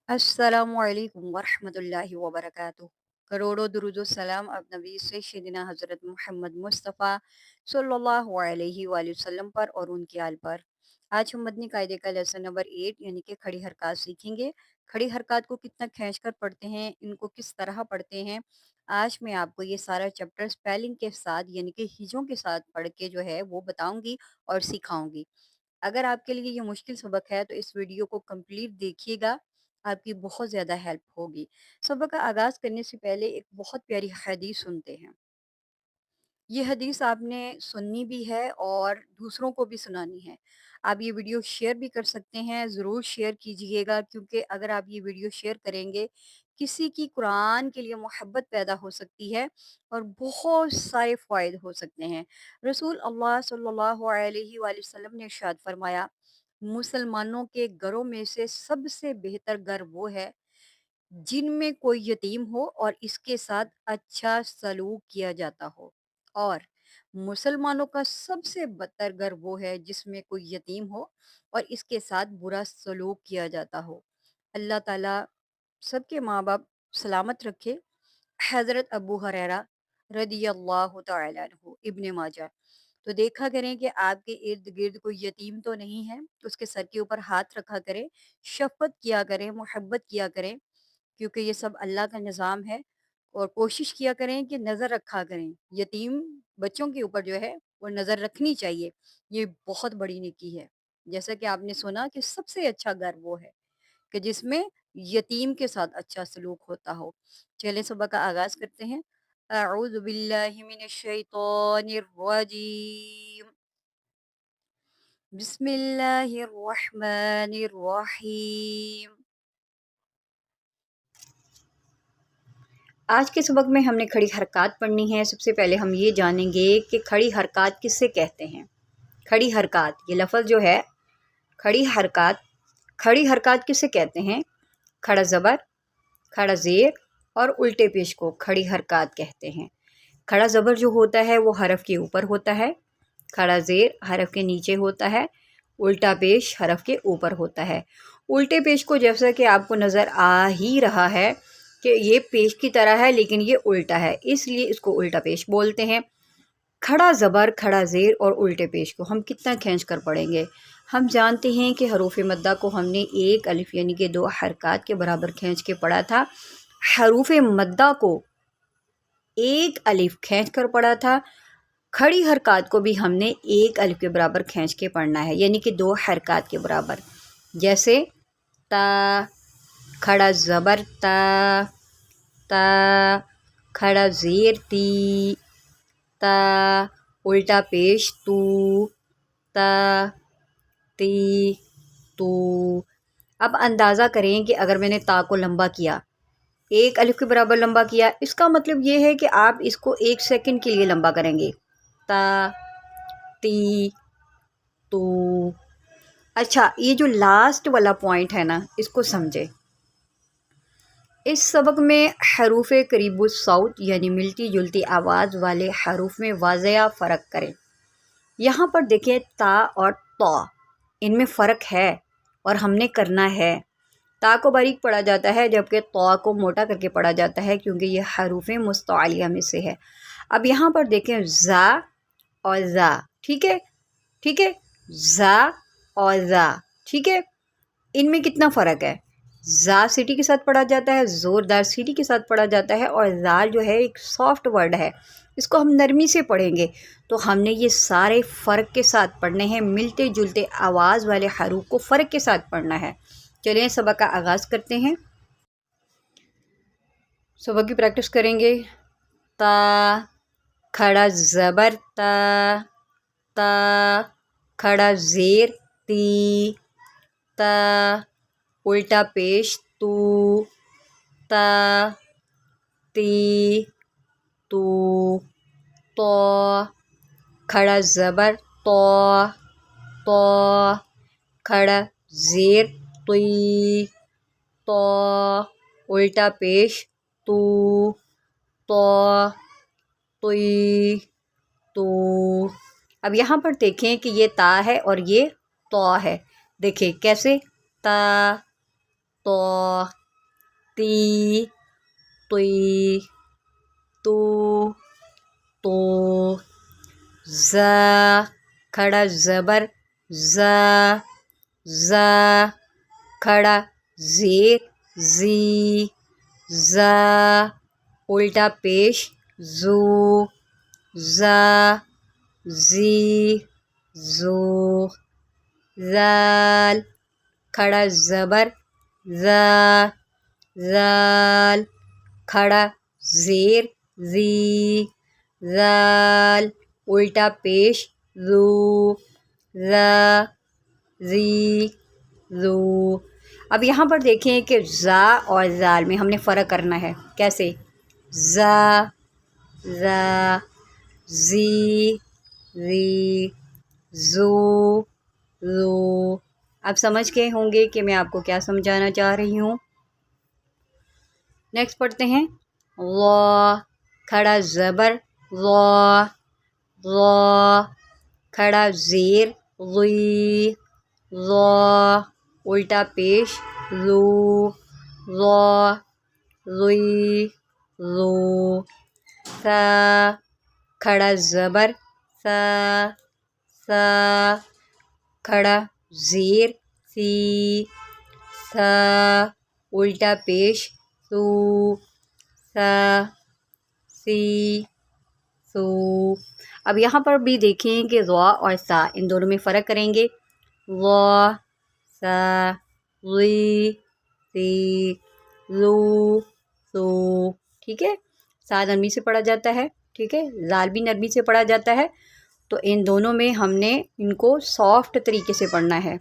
अस्सलामुअलैकुम वरहमतुल्लाहि वबरकातुहू। करोड़ों दुरूद सलाम अब नबी सैयदना हज़रत मोहम्मद मुस्तफ़ा सल्लल्लाहु अलैहि वसल्लम पर और उनके आल पर। आज हम मदनी कायदे का लेसन नंबर 8 यानी कि खड़ी हरकत सीखेंगे। खड़ी हरकत को कितना खींचकर पढ़ते हैं, इनको किस तरह पढ़ते हैं। आज मैं आपको ये सारा चैप्टर स्पेलिंग के साथ यानी कि हिजों के साथ पढ़ के जो है वो बताऊंगी और सिखाऊंगी। अगर आपके लिए ये मुश्किल सबक है तो इस वीडियो को कंप्लीट देखिएगा, आपकी बहुत ज़्यादा हेल्प होगी। सबक का आगाज़ करने से पहले एक बहुत प्यारी हदीस सुनते हैं। ये हदीस आपने सुननी भी है और दूसरों को भी सुनानी है। आप ये वीडियो शेयर भी कर सकते हैं, ज़रूर शेयर कीजिएगा क्योंकि अगर आप ये वीडियो शेयर करेंगे, किसी की कुरान के लिए मोहब्बत पैदा हो सकती है और बहुत सारे फ़ायदे हो सकते हैं। रसूल अल्लाह सल्लल्लाहु अलैहि वसल्लम ने इरशाद फरमाया, मुसलमानों के घरों में से सबसे बेहतर घर वो है जिनमें कोई यतीम हो और इसके साथ अच्छा सलूक किया जाता हो, और मुसलमानों का सबसे बदतर घर वो है जिसमें कोई यतीम हो और इसके साथ बुरा सलूक किया जाता हो। अल्लाह ताला सबके माँ बाप सलामत रखे। हज़रत अबू हुरैरा रदियल्लाहु तआला अन्हु, इब्ने माजा। तो देखा करें कि आपके इर्द गिर्द कोई यतीम तो नहीं है, तो उसके सर के ऊपर हाथ रखा करें, शफ़क़त किया करें, मोहब्बत किया करें, क्योंकि ये सब अल्लाह का निज़ाम है। और कोशिश किया करें कि नज़र रखा करें, यतीम बच्चों के ऊपर जो है वो नज़र रखनी चाहिए। ये बहुत बड़ी नेकी है। जैसा कि आपने सुना कि सबसे अच्छा घर वो है कि जिसमें यतीम के साथ अच्छा सलूक होता हो। चलिए सुबह का आगाज़ करते हैं। अऊज़ु बिल्लाहि मिनश शैतानिर रजीम। बिस्मिल्लाहिर रहमानिर रहीम। आज के सबक में हमने खड़ी हरकत पढ़नी है। सबसे पहले हम ये जानेंगे कि खड़ी हरकत किससे कहते हैं। खड़ी हरकत ये लफ्ज़ जो है खड़ी हरकत, खड़ी हरकत किसे कहते हैं। खड़ा ज़बर, खड़ा ज़ेर और उल्टे पेश को खड़ी हरकत कहते हैं। खड़ा ज़बर जो होता है वो हरफ के ऊपर होता है, खड़ा ज़ेर हरफ के नीचे होता है, उल्टा पेश हरफ के ऊपर होता है। उल्टे पेश को जैसा कि आपको नज़र आ ही रहा है कि ये पेश की तरह है लेकिन ये उल्टा है, इसलिए इसको उल्टा पेश बोलते हैं। खड़ा ज़बर, खड़ा ज़ेर और उल्टे पेश को हम कितना खींच कर पढ़ेंगे। हम जानते हैं कि हरूफ मद्दा को हमने एक अलिफ यानी कि 2 हरकत के बराबर खींच के पढ़ा था। हरूफ मद्दा को एक अलिफ खींच कर पढ़ा था। खड़ी हरकत को भी हमने एक अलिफ के बराबर खींच के पढ़ना है, यानी कि 2 हरकत के बराबर। जैसे ता, खड़ा ज़बर ता, ता, खड़ा ज़ेर ती, ता, उल्टा पेश तू, ता, ती, तू। अब अंदाज़ा करें कि अगर मैंने ता को लंबा किया, एक अलिफ के बराबर लंबा किया, इसका मतलब ये है कि आप इसको 1 सेकंड के लिए लंबा करेंगे। ता, ती, तू। अच्छा, ये जो लास्ट वाला पॉइंट है ना, इसको समझे। इस सबक में हरूफ करीबुस सौत यानी मिलती जुलती आवाज़ वाले हरूफ में वाज़या फ़र्क करें। यहाँ पर देखें ता और तौ, इनमें फ़र्क है और हमने करना है। ता को बारीक पढ़ा जाता है जबकि तौ को मोटा करके पढ़ा जाता है क्योंकि ये हरूफ मुस्तआलिया में से है। अब यहाँ पर देखें ज़ा और ज़ा, ठीक है, ठीक है, ज़ा और ज़ा, ठीक है। इनमें कितना फ़र्क है। ज़ा सीटी के साथ पढ़ा जाता है, ज़ोरदार सीटी के साथ पढ़ा जाता है, और ज़ाल जो है एक सॉफ्ट वर्ड है, इसको हम नरमी से पढ़ेंगे। तो हमने ये सारे फ़र्क के साथ पढ़ने हैं, मिलते जुलते आवाज़ वाले हरूफ को फ़र्क के साथ पढ़ना है। चलिए सबक का आगाज़ करते हैं। सबक की प्रैक्टिस करेंगे। ता, खड़ा ज़बर ता, ता, खड़ा ज़ेर ती, ता, उल्टा पेश तू, ता, ती, तू, तो, खड़ा ज़बर तो, तो, खड़ा ज़ेर तुई, तो, उल्टा पेश तू, तो, तुई, तू। अब यहाँ पर देखें कि ये ता है और ये तो है। देखिए कैसे, ता, تو تی توی تو تو ز کھڑا زبر ز ز کھڑا زیر زی ز الٹا پیش زو ز زی زو زال کھڑا زبر ز زال کھڑا زیر زی زال الٹا پیش زو ز زی زو۔ اب یہاں پر دیکھیں کہ زا اور زال میں ہم نے فرق کرنا ہے، کیسے؟ زا زا زی زی زو زو۔ اب سمجھ گئے ہوں گے کہ میں آپ کو کیا سمجھانا چاہ رہی ہوں۔ نیکسٹ پڑھتے ہیں وا کھڑا زبر وا وا کھڑا زیر غی وا الٹا پیش لو وا غی لو سا کھڑا زبر سا سا کھڑا زیر سی سا الٹا پیش سو سا سی سو۔ اب یہاں پر بھی دیکھیں کہ وا اور سا ان دونوں میں فرق کریں گے، وا سا غی سی لو سو، ٹھیک ہے۔ سا نرمی سے پڑھا جاتا ہے، ٹھیک ہے، زال بھی نرمی سے پڑھا جاتا ہے، تو ان دونوں میں ہم نے ان کو سافٹ طریقے سے پڑھنا ہے۔